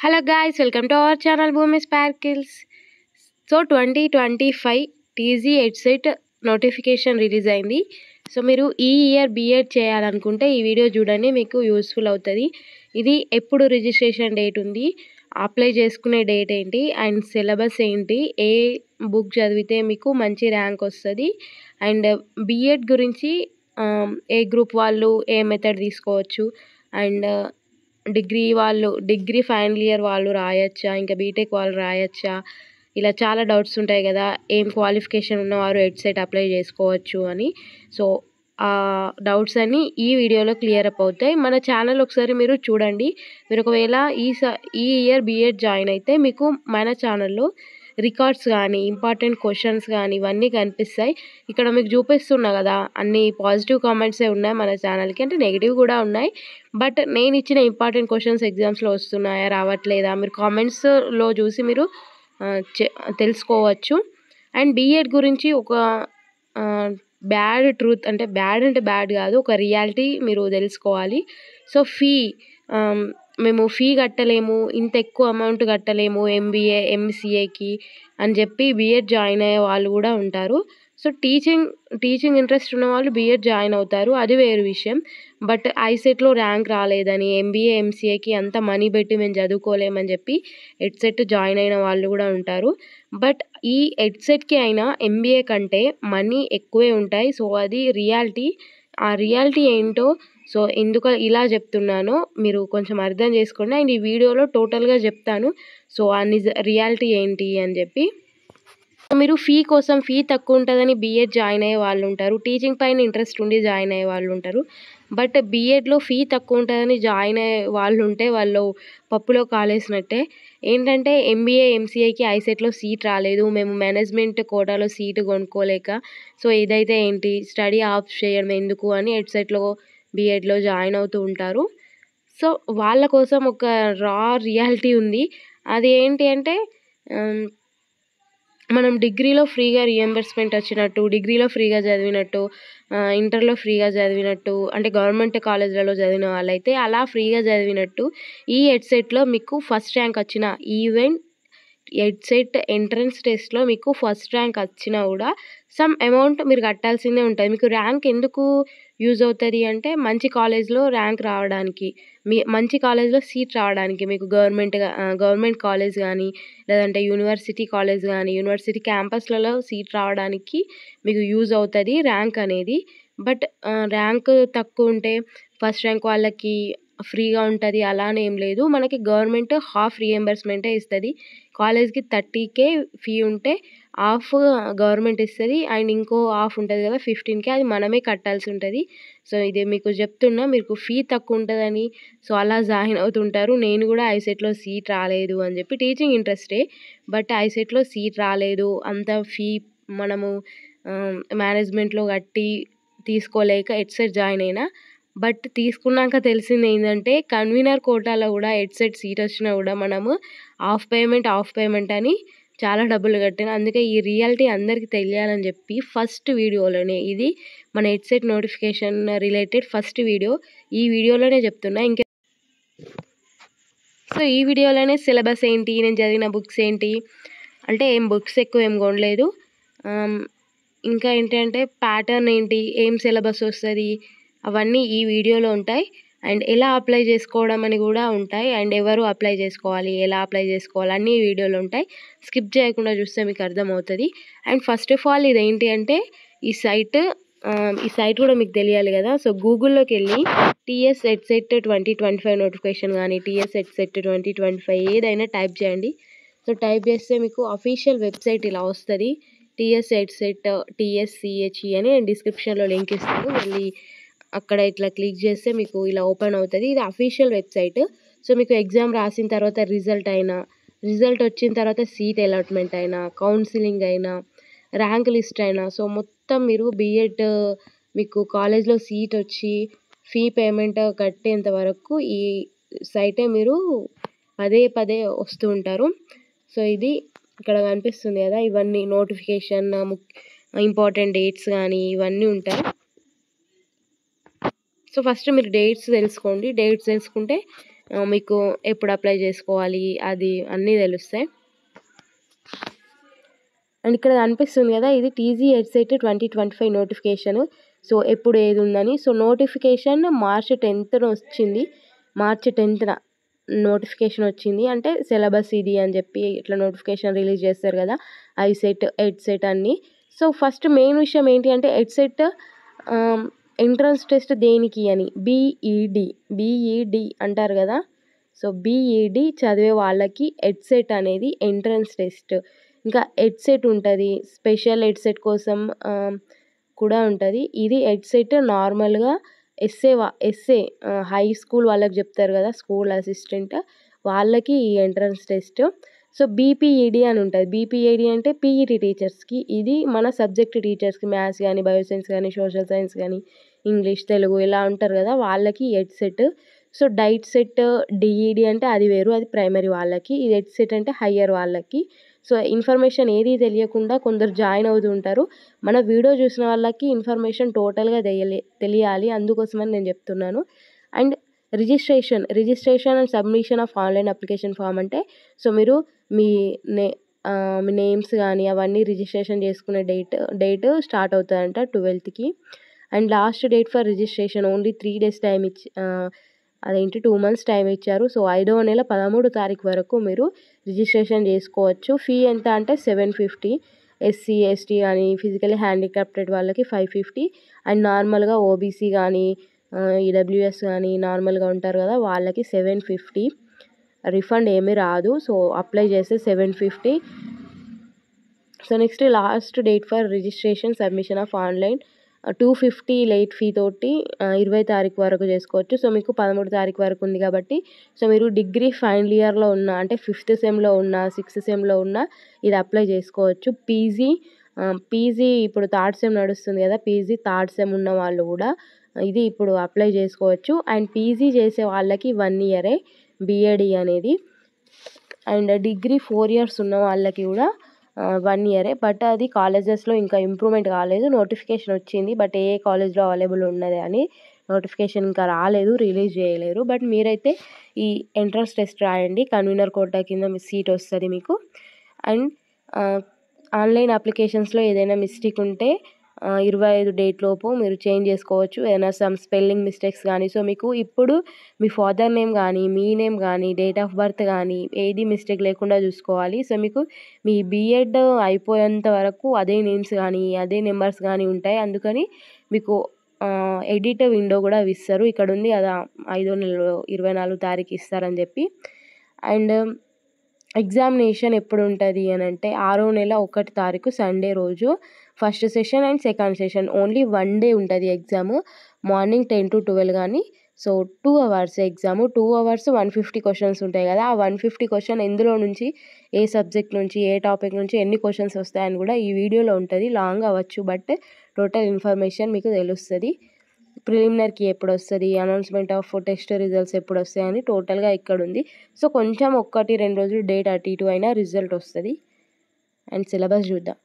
Hello guys, welcome to our channel Bhumi Sparkles. So 2025 TZ EdSet notification release అయింది. So మీరు ఈ year BEd చేయాలనుకుంటే ఈ video చూడండి, మీకు యూస్ఫుల్ అవుతుంది. ఇది ఎప్పుడు రిజిస్ట్రేషన్ డేట్ ఉంది, అప్లై చేసుకునే డేట్ ఏంటి, అండ్ సిలబస్ ఏంటి, ఏ బుక్ చదివితే మీకు మంచి ర్యాంక్ వస్తుంది, అండ్ బీఎడ్ గురించి ఏ గ్రూప్ వాళ్ళు ఏ మెథడ్ తీసుకోవచ్చు, అండ్ డిగ్రీ ఫైనల్ ఇయర్ వాళ్ళు రాయొచ్చా, ఇంకా బీటెక్ వాళ్ళు రాయొచ్చా, ఇలా చాలా డౌట్స్ ఉంటాయి కదా. ఏం క్వాలిఫికేషన్ ఉన్నవారు ఎడ్సెట్ అప్లై చేసుకోవచ్చు అని. సో ఆ డౌట్స్ అన్నీ ఈ వీడియోలో క్లియర్ అప్ అవుతాయి. మన ఛానల్ ఒకసారి మీరు చూడండి. మీరు ఒకవేళ ఈ ఇయర్ బీఎడ్ జాయిన్ అయితే మీకు మన ఛానల్లో రికార్డ్స్ కానీ ఇంపార్టెంట్ క్వశ్చన్స్ కానీ ఇవన్నీ కనిపిస్తాయి. ఇక్కడ మీకు చూపిస్తున్నా కదా, అన్ని పాజిటివ్ కామెంట్సే ఉన్నాయి మన ఛానల్కి, అంటే నెగిటివ్ కూడా ఉన్నాయి. బట్ నేను ఇచ్చిన ఇంపార్టెంట్ క్వశ్చన్స్ ఎగ్జామ్స్లో వస్తున్నాయా రావట్లేదా మీరు కామెంట్స్లో చూసి మీరు తెలుసుకోవచ్చు. అండ్ బీఎడ్ గురించి ఒక బ్యాడ్ ట్రూత్, అంటే బ్యాడ్ కాదు, ఒక రియాలిటీ మీరు తెలుసుకోవాలి. సో మేము ఫీ కట్టలేము, ఇంత ఎక్కువ అమౌంట్ కట్టలేము ఎంబీఏ ఎంసీఏకి అని చెప్పి బీఎడ్ జాయిన్ అయ్యే వాళ్ళు కూడా ఉంటారు. సో టీచింగ్ ఇంట్రెస్ట్ ఉన్న వాళ్ళు బీఎడ్ జాయిన్ అవుతారు, అది వేరు విషయం. బట్ ఐసెట్లో ర్యాంక్ రాలేదని ఎంబీఏ ఎంసీఏకి అంత మనీ పెట్టి మేము చదువుకోలేమని చెప్పి ఎడ్సెట్ జాయిన్ అయిన వాళ్ళు కూడా ఉంటారు. బట్ ఈ ఎడ్సెట్కి అయినా ఎంబీఏ కంటే మనీ ఎక్కువే ఉంటాయి. సో అది రియాలిటీ. ఆ రియాలిటీ ఏంటో సో ఎందుకు ఇలా చెప్తున్నానో మీరు కొంచెం అర్థం చేసుకోండి. అండ్ ఈ వీడియోలో టోటల్గా చెప్తాను సో ఆ రియాలిటీ ఏంటి అని చెప్పి. మీరు ఫీ తక్కువ ఉంటుందని బీఎడ్ జాయిన్ అయ్యే వాళ్ళు ఉంటారు, టీచింగ్ పైన ఇంట్రెస్ట్ ఉండి జాయిన్ అయ్యే వాళ్ళు ఉంటారు. బట్ బీఎడ్లో ఫీ తక్కువ ఉంటుందని జాయిన్ అయ్యే వాళ్ళు ఉంటే వాళ్ళు పప్పులో కాలేసినట్టే. ఏంటంటే ఎంబీఏ ఎంసీఏకి ఐసెట్లో సీట్ రాలేదు, మేము మేనేజ్మెంట్ కోటాలో సీటు కొనుక్కోలేక సో ఇదైతే ఏంటి స్టడీ ఆఫ్ చేయడం ఎందుకు అని ఎడ్సెట్లో బీఎడ్లో జాయిన్ అవుతూ ఉంటారు. సో వాళ్ళ కోసం ఒక రా రియాలిటీ ఉంది. అది ఏంటి అంటే మనం డిగ్రీలో ఫ్రీగా రియంబర్స్మెంట్ వచ్చినట్టు, డిగ్రీలో ఫ్రీగా చదివినట్టు, ఇంటర్లో ఫ్రీగా చదివినట్టు, అంటే గవర్నమెంట్ కాలేజ్లలో చదివిన వాళ్ళైతే అలా ఫ్రీగా చదివినట్టు ఈ ఎడ్సెట్లో మీకు ఫస్ట్ ర్యాంక్ వచ్చిన ఈవెన్ ఎడ్సెట్ ఎంట్రన్స్ టెస్ట్లో మీకు ఫస్ట్ ర్యాంక్ వచ్చినా కూడా సమ్ అమౌంట్ మీరు కట్టాల్సిందే ఉంటుంది. మీకు ర్యాంక్ ఎందుకు యూజ్ అవుతుంది అంటే మంచి కాలేజ్లో ర్యాంక్ రావడానికి, మంచి కాలేజ్లో సీట్ రావడానికి, మీకు గవర్నమెంట్ కాలేజ్ కానీ లేదంటే యూనివర్సిటీ కాలేజ్ కానీ యూనివర్సిటీ క్యాంపస్లలో సీట్ రావడానికి మీకు యూజ్ అవుతుంది ర్యాంక్ అనేది. బట్ ర్యాంక్ తక్కువ ఉంటే ఫస్ట్ ర్యాంక్ వాళ్ళకి ఫ్రీగా ఉంటుంది అలానే ఏం లేదు. మనకి గవర్నమెంట్ హాఫ్ రియంబర్స్మెంటే ఇస్తుంది. కాలేజ్కి 30K ఫీ ఉంటే హాఫ్ గవర్నమెంట్ ఇస్తుంది, అండ్ ఇంకో హాఫ్ ఉంటుంది కదా 15K, అది మనమే కట్టాల్సి ఉంటుంది. సో ఇది మీకు చెప్తున్నా, మీకు ఫీ తక్కువ ఉంటుందని సో అలా జాయిన్ అవుతుంటారు. నేను కూడా ఐసెట్లో సీట్ రాలేదు అని చెప్పి, టీచింగ్ ఇంట్రెస్టే బట్ ఐసెట్లో సీట్ రాలేదు, అంత ఫీ మనము మేనేజ్మెంట్లో కట్టి తీసుకోలేక ఎడ్సెట్ జాయిన్ అయినా. బట్ తీసుకున్నాక తెలిసింది ఏంటంటే కన్వీనర్ కోటాలో కూడా ఎడ్సెట్ సీట్ వచ్చినా కూడా మనము హాఫ్ పేమెంట్ అని చాలా డబ్బులు కట్టాను. అందుకే ఈ రియాలిటీ అందరికీ తెలియాలని చెప్పి ఫస్ట్ వీడియోలోనే, ఇది మన EdCET notification related first video, ఈ వీడియోలోనే చెప్తున్నా. సో ఈ వీడియోలోనే సిలబస్ ఏంటి, నేను చదివిన బుక్స్ ఏంటి, అంటే బుక్స్ ఎక్కువ ఏం కొనలేదు, ఇంకా ఏంటంటే ప్యాటర్న్ ఏంటి, ఏం సిలబస్ వస్తుంది అవన్నీ ఈ వీడియోలో ఉంటాయి. అండ్ ఎలా అప్లై చేసుకోవడం అని కూడా ఉంటాయి, అండ్ ఎవరు అప్లై చేసుకోవాలి, ఎలా అప్లై చేసుకోవాలి అన్నీ ఈ వీడియోలో ఉంటాయి. స్కిప్ చేయకుండా చూస్తే మీకు అర్థమవుతుంది. అండ్ ఫస్ట్ ఆఫ్ ఆల్ ఇదేంటి అంటే ఈ సైట్ కూడా మీకు తెలియాలి కదా. సో గూగుల్లోకి వెళ్ళి టీఎస్ ఎడ్సెట్ 2025 నోటిఫికేషన్ కానీ టీఎస్ ఎడ్సెట్ 2025 ఏదైనా టైప్ చేయండి. సో టైప్ చేస్తే మీకు అఫీషియల్ వెబ్సైట్ ఇలా వస్తుంది, టీఎస్ ఎడ్సెట్ TSCHE అని డిస్క్రిప్షన్లో లింక్ ఇస్తాను, వెళ్ళి అక్కడ ఇట్లా క్లిక్ చేస్తే మీకు ఇలా ఓపెన్ అవుతుంది. ఇది అఫీషియల్ వెబ్సైట్. సో మీకు ఎగ్జామ్ రాసిన తర్వాత రిజల్ట్ వచ్చిన తర్వాత సీట్ అలాట్మెంట్ అయినా, కౌన్సిలింగ్ అయినా, ర్యాంక్ లిస్ట్ అయినా, సో మొత్తం మీరు బీఎడ్ మీకు కాలేజ్లో సీట్ వచ్చి ఫీ పేమెంట్ కట్టేంత వరకు ఈ సైటే మీరు పదే వస్తూ ఉంటారు. సో ఇది ఇక్కడ కనిపిస్తుంది కదా, ఇవన్నీ నోటిఫికేషన్, ఇంపార్టెంట్ డేట్స్ కానీ ఇవన్నీ ఉంటాయి. సో ఫస్ట్ మీరు డేట్స్ తెలుసుకోండి. డేట్స్ తెలుసుకుంటే మీకు ఎప్పుడు అప్లై చేసుకోవాలి అది అన్నీ తెలుస్తాయి. అండ్ ఇక్కడ కనిపిస్తుంది కదా, ఇది టీజీ ఎడ్సెట్ 2025 నోటిఫికేషన్. సో ఎప్పుడు ఏది ఉందని. సో నోటిఫికేషన్ March 10th వచ్చింది. March 10th నోటిఫికేషన్ వచ్చింది. అంటే సిలబస్ ఇది అని చెప్పి ఇట్లా నోటిఫికేషన్ రిలీజ్ చేస్తారు కదా, ఐసెట్ ఎడ్సెట్ అన్నీ. సో ఫస్ట్ మెయిన్ విషయం ఏంటి అంటే ఎడ్సెట్ ఎంట్రన్స్ టెస్ట్ దేనికి అని, బీఈడి అంటారు కదా. సో బీఈడి చదివే వాళ్ళకి ఎడ్సెట్ అనేది ఎంట్రన్స్ టెస్ట్. ఇంకా ఎడ్సెట్ ఉంటుంది, స్పెషల్ ఎడ్సెట్ కోసం కూడా ఉంటుంది. ఇది ఎడ్సెట్ నార్మల్గా ఎస్ఏ హై స్కూల్ వాళ్ళకి చెప్తారు కదా, స్కూల్ అసిస్టెంట్ వాళ్ళకి ఈ ఎంట్రన్స్ టెస్ట్. సో బీపీఈడి అని ఉంటుంది. బీపీఈడి అంటే పీఈటీ టీచర్స్కి, ఇది మన సబ్జెక్ట్ టీచర్స్కి, మ్యాథ్స్ కానీ, బయోసైన్స్ కానీ, సోషల్ సైన్స్ కానీ, ఇంగ్లీష్, తెలుగు ఇలా ఉంటారు కదా వాళ్ళకి EdCET. So diet set DEd అంటే అది వేరు, అది ప్రైమరీ వాళ్ళకి. ఇది ఎడ్సెట్ అంటే హయ్యర్ వాళ్ళకి. సో ఇన్ఫర్మేషన్ ఏది తెలియకుండా కొందరు జాయిన్ అవుతూ ఉంటారు. మన వీడియో చూసిన వాళ్ళకి ఇన్ఫర్మేషన్ టోటల్గా తెలియాలి, అందుకోసమని నేను చెప్తున్నాను. And registration and submission of online application form అంటే, సో మీరు మీ నేమ్స్ కానీ అవన్నీ రిజిస్ట్రేషన్ చేసుకునే డేట్ స్టార్ట్ అవుతుందంట 12th. And last date for registration only 3 days time అదేంటి 2 months టైం ఇచ్చారు. సో 5వ నెల 13వ తారీఖు వరకు మీరు రిజిస్ట్రేషన్ చేసుకోవచ్చు. ఫీ ఎంత అంటే 750. ఎస్సీ ఎస్టీ కానీ ఫిజికల్లీ హ్యాండిక్యాప్టెడ్ వాళ్ళకి 550. అండ్ నార్మల్గా ఓబీసీ కానీ ఈడబ్ల్యూఎస్ కానీ నార్మల్గా ఉంటారు కదా వాళ్ళకి 750. రిఫండ్ ఏమీ రాదు. సో అప్లై చేస్తే 750. So next last date for registration submission of online 250 late fee తోటి 20వ తారీఖు వరకు చేసుకోవచ్చు. సో మీకు 13వ తారీఖు వరకు ఉంది కాబట్టి, సో మీరు డిగ్రీ ఫైనల్ ఇయర్లో ఉన్న అంటే 5th సెమ్లో ఉన్న 6th సెమ్లో ఉన్న ఇది అప్లై చేసుకోవచ్చు. పీజీ ఇప్పుడు 3rd సెమ్ నడుస్తుంది కదా, పీజీ 3rd సెమ్ ఉన్న వాళ్ళు కూడా ఇది ఇప్పుడు అప్లై చేసుకోవచ్చు. అండ్ పీజీ చేసే వాళ్ళకి 1 year బీఎడి అనేది. అండ్ డిగ్రీ 4 years ఉన్న వాళ్ళకి కూడా 1 year. బట్ అది కాలేజెస్లో ఇంకా ఇంప్రూవ్మెంట్ కాలేదు. నోటిఫికేషన్ వచ్చింది బట్ ఏ కాలేజ్లో అవైలబుల్ ఉన్నది అని నోటిఫికేషన్ ఇంకా రాలేదు, రిలీజ్ చేయలేరు. బట్ మీరైతే ఈ ఎంట్రన్స్ టెస్ట్ రాయండి, కన్వీనర్ కోటా కింద మీ సీట్ వస్తుంది మీకు. అండ్ ఆన్లైన్ అప్లికేషన్స్లో ఏదైనా మిస్టేక్ ఉంటే 25 డేట్ లోపు మీరు చేంజ్ చేసుకోవచ్చు, ఏదైనా సమ్ స్పెల్లింగ్ మిస్టేక్స్ కానీ. సో మీకు ఇప్పుడు మీ ఫాదర్ నేమ్ కానీ, మీ నేమ్ కానీ, డేట్ ఆఫ్ బర్త్ కానీ ఏది మిస్టేక్ లేకుండా చూసుకోవాలి. సో మీకు మీ బీఎడ్ అయిపోయేంత వరకు అదే నేమ్స్ కానీ అదే నెంబర్స్ కానీ ఉంటాయి. అందుకని మీకు ఎడిట్ విండో కూడా ఇస్తారు. ఇక్కడ ఉంది కదా 5వ నెల 24వ తారీఖు ఇస్తారని చెప్పి. అండ్ ఎగ్జామినేషన్ ఎప్పుడు ఉంటుంది అని అంటే 6వ నెల 1వ తారీఖు సండే రోజు first session and second session. Only 1 day ఉంటుంది ఎగ్జామ్, మార్నింగ్ 10 to 12 కానీ. So 2 hours exam, 2 hours 150 questions ఉంటాయి కదా. ఆ 150 question ఎందులో నుంచి, ఏ సబ్జెక్ట్ నుంచి, ఏ టాపిక్ నుంచి ఎన్ని క్వశ్చన్స్ వస్తాయని కూడా ఈ వీడియోలో ఉంటుంది. లాంగ్ అవ్వచ్చు బట్ టోటల్ ఇన్ఫర్మేషన్ మీకు తెలుస్తుంది. ప్రిలిమినరీకి ఎప్పుడు వస్తుంది, అనౌన్స్మెంట్ ఆఫ్ టెస్ట్ రిజల్ట్స్ ఎప్పుడు వస్తాయని టోటల్గా ఇక్కడ ఉంది. సో కొంచెం 1-2 రోజులు డేట్ అటు ఇటు అయినా రిజల్ట్ వస్తుంది. అండ్ సిలబస్ చూద్దాం.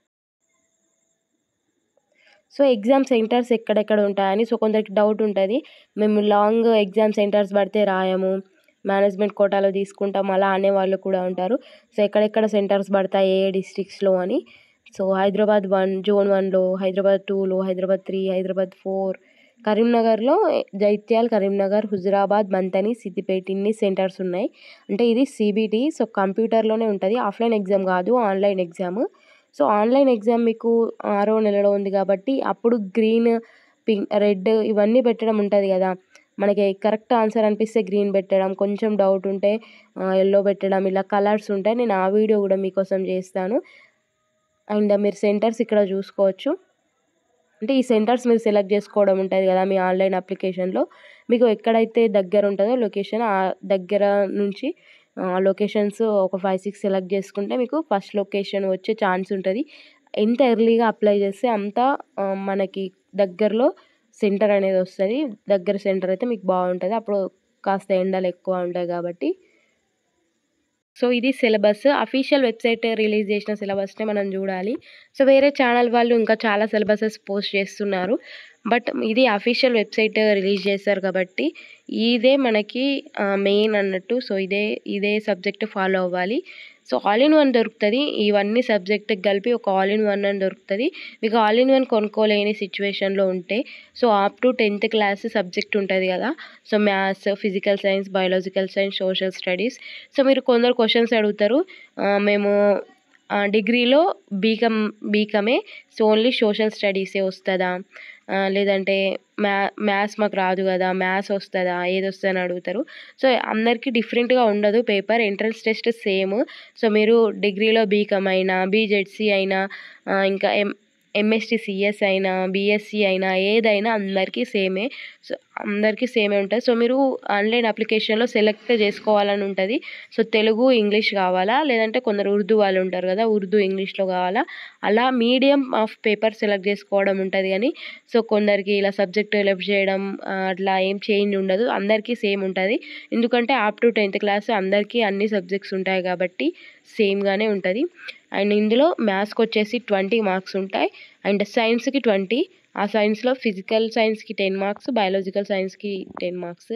సో ఎగ్జామ్ సెంటర్స్ ఎక్కడెక్కడ ఉంటాయని సో కొందరికి డౌట్ ఉంటుంది, మేము లాంగ్ ఎగ్జామ్ సెంటర్స్ పడితే రాయము, మేనేజ్మెంట్ కోటాలో తీసుకుంటాం అలా అనేవాళ్ళు కూడా ఉంటారు. సో ఎక్కడెక్కడ సెంటర్స్ పడతాయి ఏ డిస్ట్రిక్ట్స్లో అని. సో హైదరాబాద్ 1 Zone 1లో, హైదరాబాద్ 2లో, హైదరాబాద్ 3, హైదరాబాద్ 4, కరీంనగర్లో జైత్యాల్, కరీంనగర్, హుజురాబాద్, మంతని, సిద్దిపేట ఇన్ని సెంటర్స్ ఉన్నాయి. అంటే ఇది సిబిటి. సో కంప్యూటర్లోనే ఉంటుంది, ఆఫ్లైన్ ఎగ్జామ్ కాదు, online exam. So online exam మీకు 6వ నెలలో ఉంది కాబట్టి అప్పుడు గ్రీన్, పింక్, రెడ్ ఇవన్నీ పెట్టడం ఉంటుంది కదా. మనకి కరెక్ట్ ఆన్సర్ అనిపిస్తే గ్రీన్ పెట్టడం, కొంచెం డౌట్ ఉంటే ఎల్లో పెట్టడం, ఇలా కలర్స్ ఉంటాయి. నేను ఆ వీడియో కూడా మీకోసం చేస్తాను. అండ్ మీరు సెంటర్స్ ఇక్కడ చూసుకోవచ్చు. అంటే ఈ సెంటర్స్ మీరు సెలెక్ట్ చేసుకోవడం ఉంటుంది కదా మీ ఆన్లైన్ అప్లికేషన్లో. మీకు ఎక్కడైతే దగ్గర ఉంటుందో లొకేషన్, ఆ దగ్గర నుంచి లొకేషన్స్ ఒక 5-6 సెలెక్ట్ చేసుకుంటే మీకు ఫస్ట్ లొకేషన్ వచ్చే ఛాన్స్ ఉంటుంది. ఎంత ఎర్లీగా అప్లై చేస్తే అంత మనకి దగ్గరలో సెంటర్ అనేది వస్తుంది. దగ్గర సెంటర్ అయితే మీకు బాగుంటుంది, అప్పుడు కాస్త ఎండలు ఎక్కువ ఉంటాయి కాబట్టి. సో ఇది సిలబస్, అఫీషియల్ వెబ్సైట్ రిలీజ్ చేసిన సిలబస్నే మనం చూడాలి. సో వేరే ఛానల్ వాళ్ళు ఇంకా చాలా సిలబసెస్ పోస్ట్ చేస్తున్నారు, బట్ ఇది అఫీషియల్ వెబ్సైట్ రిలీజ్ చేశారు కాబట్టి ఇదే మనకి మెయిన్ అన్నట్టు. సో ఇదే సబ్జెక్ట్ ఫాలో అవ్వాలి. సో ఆల్ ఇన్ వన్ దొరుకుతుంది. ఇవన్నీ సబ్జెక్ట్కి కలిపి ఒక ఆల్ ఇన్ వన్ అని దొరుకుతుంది. మీకు ఆల్ ఇన్ వన్ కొనుక్కోలేని సిచ్యువేషన్లో ఉంటే so up to 10th class subject ఉంటుంది కదా. So maths, physical science, biological science, social studies. So మీరు కొందరు క్వశ్చన్స్ అడుగుతారు, మేము డిగ్రీలో బీకామే సో ఓన్లీ సోషల్ స్టడీసే వస్తుందా, లేదంటే మ్యాథ్స్ మాకు రాదు కదా, మ్యాథ్స్ వస్తుందా, ఏది వస్తుందని అడుగుతారు. సో అందరికీ డిఫరెంట్గా ఉండదు paper. Entrance test same. So మీరు డిగ్రీలో బీకామ్ అయినా, బీజెడ్సీ అయినా, ఇంకా ఎంఎస్టీ సిఎస్ అయినా, బీఎస్సీ అయినా, ఏదైనా అందరికీ సేమే. సో అందరికీ సేమే ఉంటుంది. సో మీరు ఆన్లైన్ అప్లికేషన్లో సెలెక్ట్ చేసుకోవాలని ఉంటుంది. సో తెలుగు, ఇంగ్లీష్ కావాలా, లేదంటే కొందరు ఉర్దూ వాళ్ళు ఉంటారు కదా, ఉర్దూ ఇంగ్లీష్లో కావాలా, అలా మీడియం ఆఫ్ పేపర్ సెలెక్ట్ చేసుకోవడం ఉంటుంది. కానీ సో కొందరికి ఇలా సబ్జెక్ట్ లెఫ్ట్ చేయడం అట్లా ఏం చేంజ్ ఉండదు, అందరికీ సేమ్ ఉంటుంది. ఎందుకంటే అప్ టు 10th క్లాస్ అందరికీ అన్ని సబ్జెక్ట్స్ ఉంటాయి కాబట్టి సేమ్గానే ఉంటుంది. అండ్ ఇందులో మ్యాథ్స్కి వచ్చేసి 20 మార్క్స్ ఉంటాయి, అండ్ సైన్స్కి 20. ఆ సైన్స్లో ఫిజికల్ సైన్స్కి 10 మార్క్స్, బయాలజికల్ సైన్స్కి 10 మార్క్స్,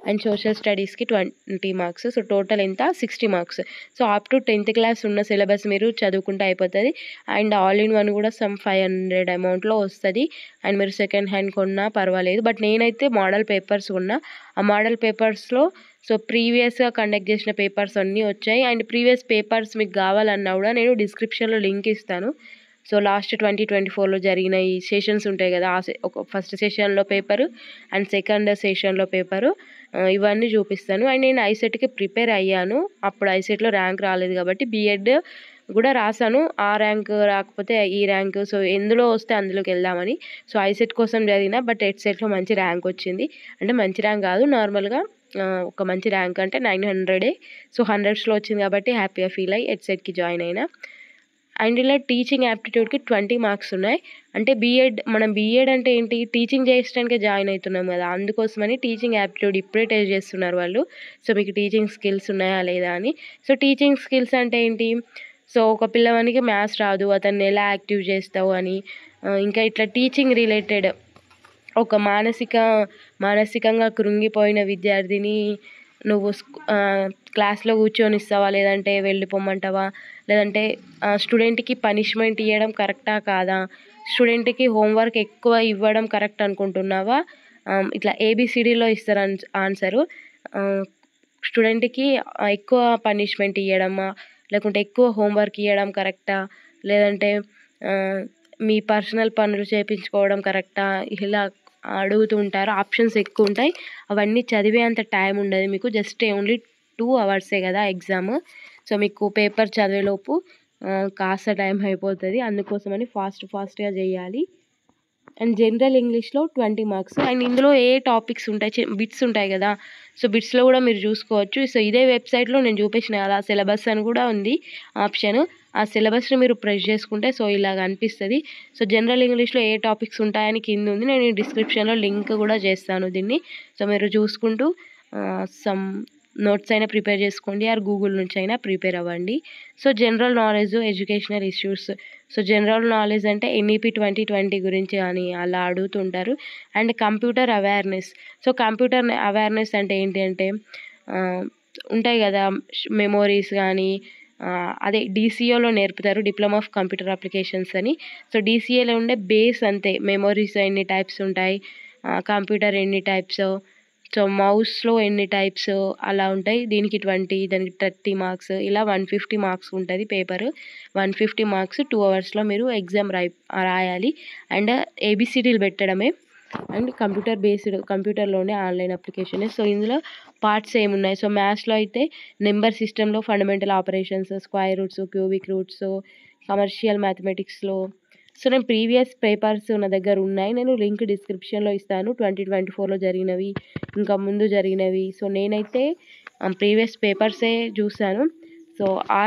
అండ్ సోషల్ స్టడీస్కి 20 మార్క్స్. సో టోటల్ ఎంత 60 marks. So up to 10th class ఉన్న సిలబస్ మీరు చదువుకుంటే అయిపోతుంది. అండ్ ఆల్ ఇన్ వన్ కూడా సమ్ 500 అమౌంట్లో వస్తుంది. అండ్ మీరు సెకండ్ హ్యాండ్ కొన్నా పర్వాలేదు. బట్ నేనైతే మోడల్ పేపర్స్ కొన్నా. ఆ మోడల్ పేపర్స్లో సో ప్రీవియస్గా కండక్ట్ చేసిన పేపర్స్ అన్నీ వచ్చాయి. అండ్ ప్రీవియస్ పేపర్స్ మీకు కావాలన్నా కూడా నేను డిస్క్రిప్షన్లో లింక్ ఇస్తాను. సో లాస్ట్ 2024లో జరిగిన ఈ సెషన్స్ ఉంటాయి కదా, ఒక ఫస్ట్ సెషన్లో పేపరు అండ్ సెకండ్ సెషన్లో పేపరు, ఇవన్నీ చూపిస్తాను. అండ్ నేను ఐసెట్కి ప్రిపేర్ అయ్యాను. అప్పుడు ఐసెట్లో ర్యాంక్ రాలేదు కాబట్టి బీఎడ్ కూడా రాశాను. ఆ ర్యాంక్ రాకపోతే ఈ ర్యాంక్, సో ఎందులో వస్తే అందులోకి వెళ్దామని. సో ఐసెట్ కోసం చదివిన, బట్ ఎడ్సెట్లో మంచి ర్యాంక్ వచ్చింది. అంటే మంచి ర్యాంక్ కాదు, నార్మల్గా ఒక మంచి ర్యాంక్ అంటే 900. సో 100స్లో వచ్చింది కాబట్టి హ్యాపీగా ఫీల్ అయ్యి ఎడ్సెట్కి జాయిన్ అయినా. అండ్ ఇలా టీచింగ్ యాప్టిట్యూడ్కి 20 మార్క్స్ ఉన్నాయి. అంటే మనం బీఎడ్ అంటే ఏంటి, టీచింగ్ చేయడానికే జాయిన్ అవుతున్నాం కదా, అందుకోసమని టీచింగ్ యాప్టిట్యూడ్ ఇప్పుడే టెస్ట్ చేస్తున్నారు వాళ్ళు. సో మీకు టీచింగ్ స్కిల్స్ ఉన్నాయా లేదా అని. సో టీచింగ్ స్కిల్స్ అంటే ఏంటి, సో ఒక పిల్లవానికి మ్యాథ్స్ రాదు, అతన్ని ఎలా యాక్టివ్ చేస్తావు అని, ఇంకా ఇట్లా టీచింగ్ రిలేటెడ్ ఒక మానసికంగా కృంగిపోయిన విద్యార్థిని నువ్వు క్లాస్లో కూర్చొనిస్తావా, లేదంటే వెళ్ళిపోమంటావా, లేదంటే స్టూడెంట్కి పనిష్మెంట్ ఇవ్వడం కరెక్టా కాదా, స్టూడెంట్కి హోంవర్క్ ఎక్కువ ఇవ్వడం కరెక్ట్ అనుకుంటున్నావా, ఇట్లా ఏబిసిడీలో ఇస్తారు ఆన్సరు. స్టూడెంట్కి ఎక్కువ పనిష్మెంట్ ఇవ్వడమా, లేకుంటే ఎక్కువ హోంవర్క్ ఇవ్వడం కరెక్టా, లేదంటే మీ పర్సనల్ పనులు చేయించుకోవడం కరెక్టా, ఇలా అడుగుతూ ఉంటారు. ఆప్షన్స్ ఎక్కువ ఉంటాయి. అవన్నీ చదివే అంత టైం ఉండదు మీకు. జస్ట్ ఓన్లీ 2 అవర్సే కదా ఎగ్జామ్. సో మీకు పేపర్ చదివేలోపు కాస్త టైం అయిపోతుంది. అందుకోసమని ఫాస్ట్గా చేయాలి. అండ్ జనరల్ ఇంగ్లీష్లో 20 మార్క్స్. అండ్ ఇందులో ఏ టాపిక్స్ ఉంటాయి, బిట్స్ ఉంటాయి కదా, సో బిట్స్లో కూడా మీరు చూసుకోవచ్చు. సో ఇదే వెబ్సైట్లో నేను చూపించిన కదా సిలబస్ అని కూడా ఉంది ఆప్షన్. ఆ సిలబస్ని మీరు ప్రెస్ చేసుకుంటే సో ఇలాగ అనిపిస్తుంది. సో జనరల్ ఇంగ్లీష్లో ఏ టాపిక్స్ ఉంటాయని కింద ఉంది, నేను డిస్క్రిప్షన్లో లింక్ కూడా చేస్తాను దీన్ని. సో మీరు చూసుకుంటూ సమ్ నోట్స్ అయినా ప్రిపేర్ చేసుకోండి, ఆర్ గూగుల్ నుంచి అయినా ప్రిపేర్ అవ్వండి. So general knowledge, educational issues. So general knowledge అంటే ఎన్ఈపి 2020 గురించి అని అలా అడుగుతుంటారు. And computer awareness. So computer awareness అంటే ఏంటి అంటే ఉంటాయి కదా మెమోరీస్ కానీ, అదే డీసీఏలో నేర్పుతారు, డిప్లొమా ఆఫ్ కంప్యూటర్ అప్లికేషన్స్ అని. సో డీసీఏలో ఉండే బేస్ అంతే, మెమోరీస్ ఎన్ని టైప్స్ ఉంటాయి, కంప్యూటర్ ఎన్ని టైప్స్, సో మౌస్లో ఎన్ని టైప్స్ అలా ఉంటాయి. దీనికి 20, దానికి 30 మార్క్స్, ఇలా 150 మార్క్స్ ఉంటుంది పేపర్. 150 మార్క్స్ 2 అవర్స్లో మీరు ఎగ్జామ్ రాయాలి. అండ్ ఏబిసిడీలు పెట్టడమే. అండ్ కంప్యూటర్లోనే ఆన్లైన్ అప్లికేషన్. సో ఇందులో పార్ట్స్ ఏమున్నాయి, సో మ్యాథ్స్లో అయితే నెంబర్ సిస్టంలో fundamental operations, square roots, cubic roots, commercial మ్యాథమెటిక్స్లో. సో నేను ప్రీవియస్ పేపర్స్ నా దగ్గర ఉన్నాయి, నేను లింక్ డిస్క్రిప్షన్లో ఇస్తాను. 2024లో జరిగినవి, ఇంకా ముందు జరిగినవి. సో నేనైతే ప్రీవియస్ పేపర్సే చూసాను. సో ఆ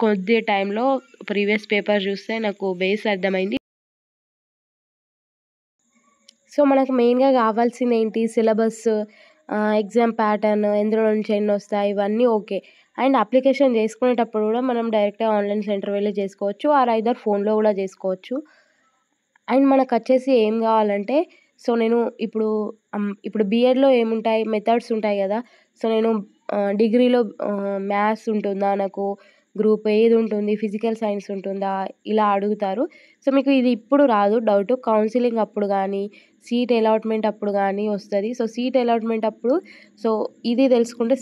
కొద్ది టైంలో ప్రీవియస్ పేపర్ చూస్తే నాకు బేస్ అర్థమైంది. సో మనకు మెయిన్గా కావాల్సింది ఏంటి, సిలబస్, ఎగ్జామ్ ప్యాటర్న్, ఎందులో నుంచి ఎన్ని వస్తాయి, ఇవన్నీ ఓకే. అండ్ అప్లికేషన్ చేసుకునేటప్పుడు కూడా మనం డైరెక్ట్గా ఆన్లైన్ సెంటర్ వెళ్ళి చేసుకోవచ్చు, ఆర్ ఐదర్ ఫోన్లో కూడా చేసుకోవచ్చు. అండ్ మనకు వచ్చేసి ఏం కావాలంటే సో నేను ఇప్పుడు బీఎడ్లో ఏముంటాయి, మెథడ్స్ ఉంటాయి కదా. సో నేను డిగ్రీలో మ్యాథ్స్ ఉంటుందా, నాకు గ్రూప్ ఏది ఉంటుంది, ఫిజికల్ సైన్స్ ఉంటుందా, ఇలా అడుగుతారు. సో మీకు ఇది ఇప్పుడు రాదు డౌట్, కౌన్సిలింగ్ అప్పుడు కానీ సీట్ అలాట్మెంట్ అప్పుడు కానీ వస్తుంది. సో సీట్ అలాట్మెంట్ అప్పుడు సో ఇది తెలుసుకుంటే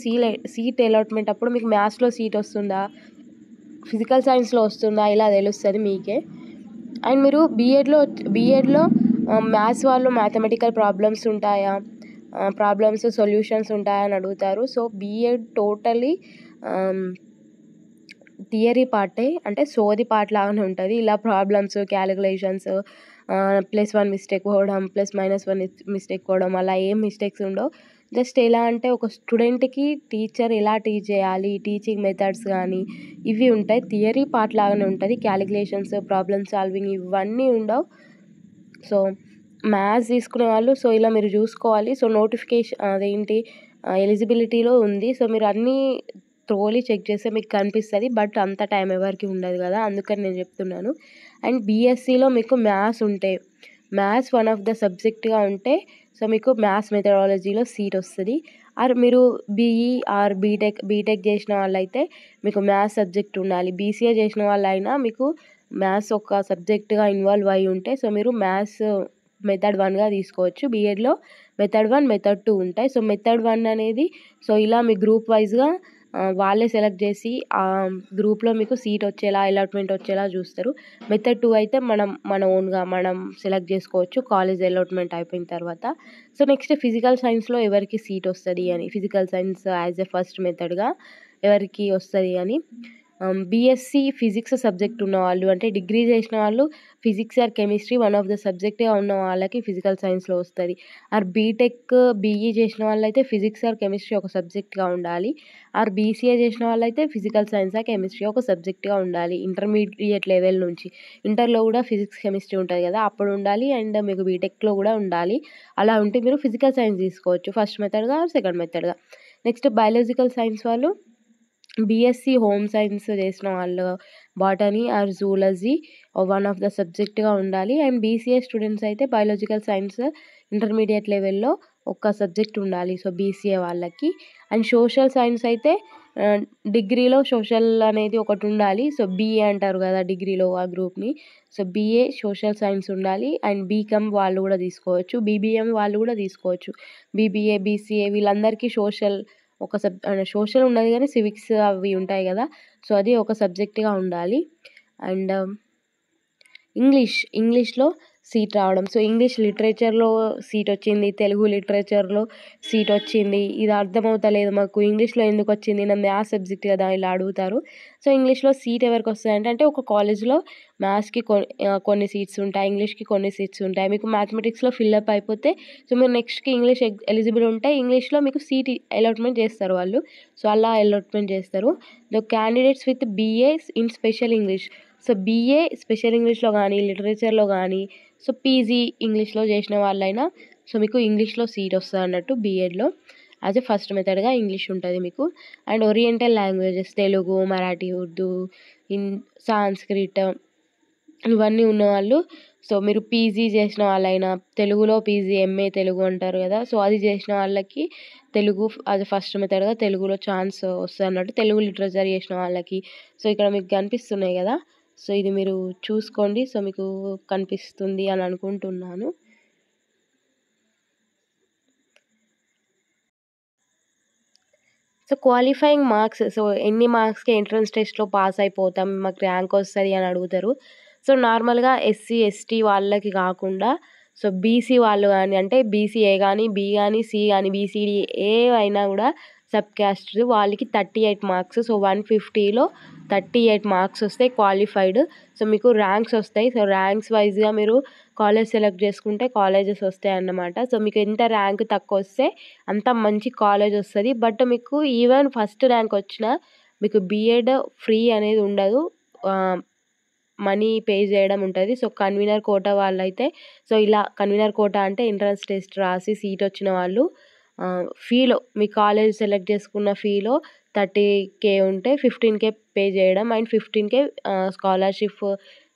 సీట్ అలాట్మెంట్ అప్పుడు మీకు మ్యాథ్స్లో సీట్ వస్తుందా, ఫిజికల్ సైన్స్లో వస్తుందా, ఇలా తెలుస్తుంది మీకే. అండ్ మీరు బీఎడ్లో మ్యాథ్స్ వాళ్ళు మ్యాథమెటికల్ ప్రాబ్లమ్స్ ఉంటాయా, ప్రాబ్లమ్స్ సొల్యూషన్స్ ఉంటాయా అని అడుగుతారు. సో బీఎడ్ టోటలీ థియరీ పార్టే, అంటే సోది పార్ట్ లాగానే ఉంటుంది. ఇలా ప్రాబ్లమ్స్, క్యాలిక్యులేషన్స్, +1 మిస్టేక్ పోవడం, +-1 మిస్టేక్ పోవడం, అలా ఏం మిస్టేక్స్ ఉండవు. జస్ట్ ఎలా అంటే ఒక స్టూడెంట్కి టీచర్ ఎలా టీచ్ చేయాలి, టీచింగ్ మెథడ్స్ కానీ ఇవి ఉంటాయి. థియరీ పార్ట్ లాగానే ఉంటుంది. క్యాలిక్యులేషన్స్, ప్రాబ్లమ్ సాల్వింగ్ ఇవన్నీ ఉండవు. సో మ్యాథ్స్ తీసుకునే వాళ్ళు సో ఇలా మీరు చూసుకోవాలి. సో నోటిఫికేషన్ అదేంటి ఎలిజిబిలిటీలో ఉంది. సో మీరు అన్నీ త్రోలీ చెక్ చేస్తే మీకు కనిపిస్తుంది. బట్ అంత టైం ఎవరికి ఉండదు కదా, అందుకని నేను చెప్తున్నాను. అండ్ బీఎస్సీలో మీకు మ్యాథ్స్ వన్ ఆఫ్ ద సబ్జెక్ట్గా ఉంటే సో మీకు మ్యాథ్స్ మెథడాలజీలో సీట్ వస్తుంది. ఆర్ మీరు బీఈ ఆర్ బీటెక్ చేసిన వాళ్ళైతే మీకు మ్యాథ్స్ సబ్జెక్ట్ ఉండాలి. బీసీఏ చేసిన వాళ్ళైనా మీకు మ్యాథ్స్ ఒక సబ్జెక్ట్గా ఇన్వాల్వ్ అయి ఉంటే సో మీరు మ్యాథ్స్ మెథడ్ 1గా తీసుకోవచ్చు. బీఎడ్లో మెథడ్ 1, మెథడ్ 2 ఉంటాయి. సో మెథడ్ 1 అనేది సో ఇలా మీ గ్రూప్ వైజ్గా వాళ్ళే సెలెక్ట్ చేసి ఆ గ్రూప్లో మీకు సీట్ వచ్చేలా, అలాట్మెంట్ వచ్చేలా చూస్తారు. మెథడ్ 2 అయితే మన ఓన్గా మనం సెలెక్ట్ చేసుకోవచ్చు కాలేజ్ అలాట్మెంట్ అయిపోయిన తర్వాత. సో నెక్స్ట్ ఫిజికల్ సైన్స్లో ఎవరికి సీట్ వస్తుంది అని, physical science as a first మెథడ్గా ఎవరికి వస్తుంది అని, బీఎస్సీ ఫిజిక్స్ సబ్జెక్ట్ ఉన్నవాళ్ళు, అంటే డిగ్రీ చేసిన వాళ్ళు physics or chemistry one of the సబ్జెక్ట్గా ఉన్న వాళ్ళకి ఫిజికల్ సైన్స్లో వస్తుంది. ఆర్ బీటెక్ బీఈ చేసిన వాళ్ళైతే ఫిజిక్స్ ఆర్ కెమిస్ట్రీ ఒక సబ్జెక్ట్గా ఉండాలి. ఆర్ బీసీఏ చేసిన వాళ్ళైతే ఫిజికల్ సైన్స్ ఆర్ కెమిస్ట్రీ ఒక సబ్జెక్ట్గా ఉండాలి. ఇంటర్మీడియట్ లెవెల్ నుంచి, ఇంటర్లో కూడా ఫిజిక్స్ కెమిస్ట్రీ ఉంటుంది కదా అప్పుడు ఉండాలి. అండ్ మీకు బీటెక్లో కూడా ఉండాలి. అలా ఉంటే మీరు ఫిజికల్ సైన్స్ తీసుకోవచ్చు ఫస్ట్ మెథడ్గా ఆర్ సెకండ్ మెథడ్గా. నెక్స్ట్ బయాలజికల్ సైన్స్ వాళ్ళు బీఎస్సీ హోమ్ సైన్స్ చేసిన వాళ్ళు botany or zoology one of the సబ్జెక్ట్గా ఉండాలి. అండ్ బీసీఏ స్టూడెంట్స్ అయితే బయాలజికల్ సైన్స్ ఇంటర్మీడియట్ లెవెల్లో ఒక సబ్జెక్ట్ ఉండాలి సో బీసీఏ వాళ్ళకి. అండ్ సోషల్ సైన్స్ అయితే డిగ్రీలో సోషల్ అనేది ఒకటి ఉండాలి. సో బీఏ అంటారు కదా డిగ్రీలో ఆ గ్రూప్ని. సో బీఏ సోషల్ సైన్స్ ఉండాలి. అండ్ బీకామ్ వాళ్ళు కూడా తీసుకోవచ్చు, బీబీఎం వాళ్ళు కూడా తీసుకోవచ్చు. బీబీఏ, బీసీఏ వీళ్ళందరికీ సోషల్ సోషల్ ఉండదు కానీ సివిక్స్ అవి ఉంటాయి కదా సో అది ఒక సబ్జెక్ట్గా ఉండాలి. అండ్ ఇంగ్లీష్లో సీట్ రావడం, సో ఇంగ్లీష్ లిటరేచర్లో సీట్ వచ్చింది, తెలుగు లిటరేచర్లో సీట్ వచ్చింది, ఇది అర్థమవుతలేదు మాకు ఇంగ్లీష్లో ఎందుకు వచ్చింది, నా మ్యాథ్స్ సబ్జెక్ట్ కదా ఇలా అడుగుతారు. సో ఇంగ్లీష్లో సీట్ ఎవరికి వస్తాయంటే అంటే ఒక కాలేజ్లో మ్యాథ్స్కి కొన్ని సీట్స్ ఉంటాయి, ఇంగ్లీష్కి కొన్ని సీట్స్ ఉంటాయి. మీకు మ్యాథమెటిక్స్లో ఫిల్అప్ అయిపోతే సో మీరు నెక్స్ట్కి ఇంగ్లీష్ ఎలిజిబుల్ ఉంటే ఇంగ్లీష్లో మీకు సీట్ అలాట్మెంట్ చేస్తారు వాళ్ళు. సో అలా అలాట్మెంట్ చేస్తారు. The candidates with BA in special English, so BA special ఇంగ్లీష్లో కానీ లిటరేచర్లో కానీ సో పీజీ ఇంగ్లీష్లో చేసిన వాళ్ళైనా సో మీకు ఇంగ్లీష్లో సీట్ వస్తుంది అన్నట్టు బీఎడ్లో యాజ్ ఎ ఫస్ట్ మెథడ్గా ఇంగ్లీష్ ఉంటుంది మీకు. And oriental languages Telugu, Marathi, Urdu, Sanskrit ఇవన్నీ ఉన్నవాళ్ళు సో మీరు పీజీ చేసిన వాళ్ళైనా, తెలుగులో పీజీ ఎంఏ తెలుగు అంటారు కదా సో అది చేసిన వాళ్ళకి తెలుగు అది ఫస్ట్ మెథడ్గా తెలుగులో ఛాన్స్ వస్తుంది అన్నట్టు. తెలుగు లిటరేచర్ చేసిన వాళ్ళకి సో ఇక్కడ మీకు కనిపిస్తున్నాయి కదా సో ఇది మీరు చూసుకోండి. సో మీకు కనిపిస్తుంది అని అనుకుంటున్నాను. సో క్వాలిఫైయింగ్ మార్క్స్, సో ఎన్ని మార్క్స్కి ఎంట్రన్స్ టెస్ట్లో పాస్ అయిపోతాం మాకు ర్యాంక్ వస్తుంది అని అడుగుతారు. సో నార్మల్గా ఎస్సీ ఎస్టీ వాళ్ళకి కాకుండా సో బీసీ వాళ్ళు కానీ, అంటే బీసీఏ కానీ, బీ కానీ, సి కానీ, బీసీడీ ఏ అయినా కూడా సబ్ క్యాస్ట్ వాళ్ళకి 38 మార్క్స్. సో 150లో 38 మార్క్స్ వస్తాయి క్వాలిఫైడ్. సో మీకు ర్యాంక్స్ వస్తాయి. సో ర్యాంక్స్ వైజ్గా మీరు కాలేజ్ సెలెక్ట్ చేసుకుంటే కాలేజెస్ వస్తాయి అన్నమాట. సో మీకు ఎంత ర్యాంక్ తక్కువ వస్తే అంత మంచి కాలేజ్ వస్తుంది. బట్ మీకు ఈవెన్ ఫస్ట్ ర్యాంక్ వచ్చినా మీకు బీఎడ్ ఫ్రీ అనేది ఉండదు, మనీ పే చేయడం ఉంటుంది. సో కన్వీనర్ కోటా వాళ్ళైతే సో ఇలా కన్వీనర్ కోటా అంటే ఎంట్రన్స్ టెస్ట్ రాసి సీట్ వచ్చిన వాళ్ళు ఫీలో మీ కాలేజ్ సెలెక్ట్ చేసుకున్న ఫీలో 30K ఉంటే 15K పే చేయడం అండ్ 15K స్కాలర్షిప్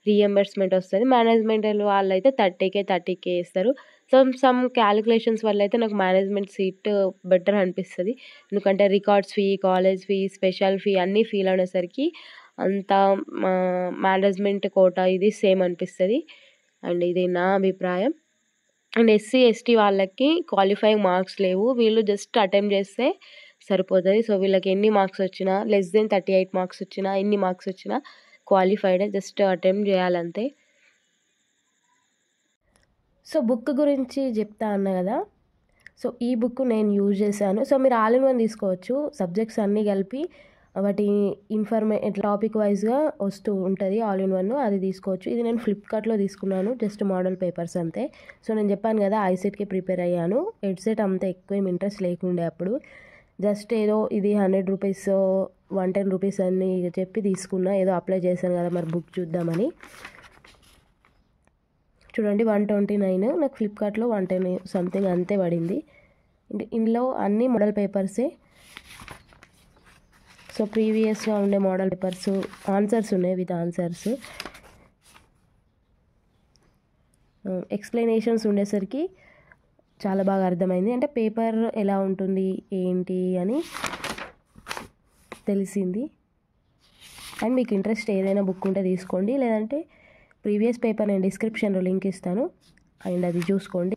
రీఎంబర్స్మెంట్ వస్తుంది. మేనేజ్మెంటల్ వాళ్ళైతే 30K ఇస్తారు. సమ్ క్యాలిక్యులేషన్స్ వల్ల అయితే నాకు మేనేజ్మెంట్ సీట్ బెటర్ అనిపిస్తుంది. ఎందుకంటే records fee, college fee, special fee అన్నీ ఫీల్ అనేసరికి అంత మేనేజ్మెంట్ కోటా ఇది సేమ్ అనిపిస్తుంది. అండ్ ఇది నా అభిప్రాయం. అండ్ ఎస్సీ, ఎస్టీ వాళ్ళకి క్వాలిఫైయింగ్ మార్క్స్ లేవు. వీళ్ళు జస్ట్ అటెంప్ట్ చేస్తే సరిపోతుంది. సో వీళ్ళకి ఎన్ని మార్క్స్ వచ్చినా, లెస్ దెన్ 38 మార్క్స్ వచ్చినా, ఎన్ని మార్క్స్ వచ్చినా క్వాలిఫైడే. జస్ట్ అటెంప్ట్ చేయాలంతే. సో బుక్ గురించి చెప్తా అన్నా కదా. సో ఈ బుక్ నేను యూజ్ చేశాను. సో మీరు ఆల్ ఇన్ వన్ తీసుకోవచ్చు. సబ్జెక్ట్స్ అన్నీ కలిపి వాటి టాపిక్ వైజ్గా వస్తూ ఉంటుంది ఆల్ ఇన్ వన్. అది తీసుకోవచ్చు. ఇది నేను ఫ్లిప్కార్ట్లో తీసుకున్నాను. జస్ట్ మోడల్ పేపర్స్ అంతే. సో నేను చెప్పాను కదా ఐసెట్కి ప్రిపేర్ అయ్యాను. ఎడ్సెట్ అంత ఎక్కువ ఏం ఇంట్రెస్ట్ లేకుండే అప్పుడు. జస్ట్ ఏదో ఇది 100 రూపీస్ 110 రూపీస్ అని చెప్పి తీసుకున్నా. ఏదో అప్లై చేశాను కదా మరి బుక్ చూద్దామని. చూడండి 129, నాకు ఫ్లిప్కార్ట్లో 110 సంథింగ్ అంతే పడింది. ఇందులో అన్ని మోడల్ పేపర్సే. సో ప్రీవియస్గా ఉండే మోడల్ పేపర్స్, ఆన్సర్స్ ఉన్నాయి విత్ ఆన్సర్స్. ఎక్స్ప్లెనేషన్స్ ఉండేసరికి చాలా బాగా అర్థమైంది. అంటే పేపర్ ఎలా ఉంటుంది ఏంటి అని తెలిసింది. అండ్ మీకు ఇంట్రెస్ట్ ఏదైనా బుక్ ఉంటే తీసుకోండి. లేదంటే ప్రీవియస్ పేపర్ నేను డిస్క్రిప్షన్లో లింక్ ఇస్తాను. అండ్ అది చూసుకోండి.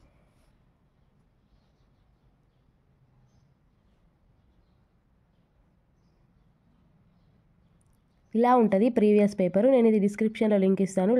ఇలా ఉంటుంది ప్రీవియస్ పేపరు. నేను ఇది డిస్క్రిప్షన్లో లింక్ ఇస్తాను.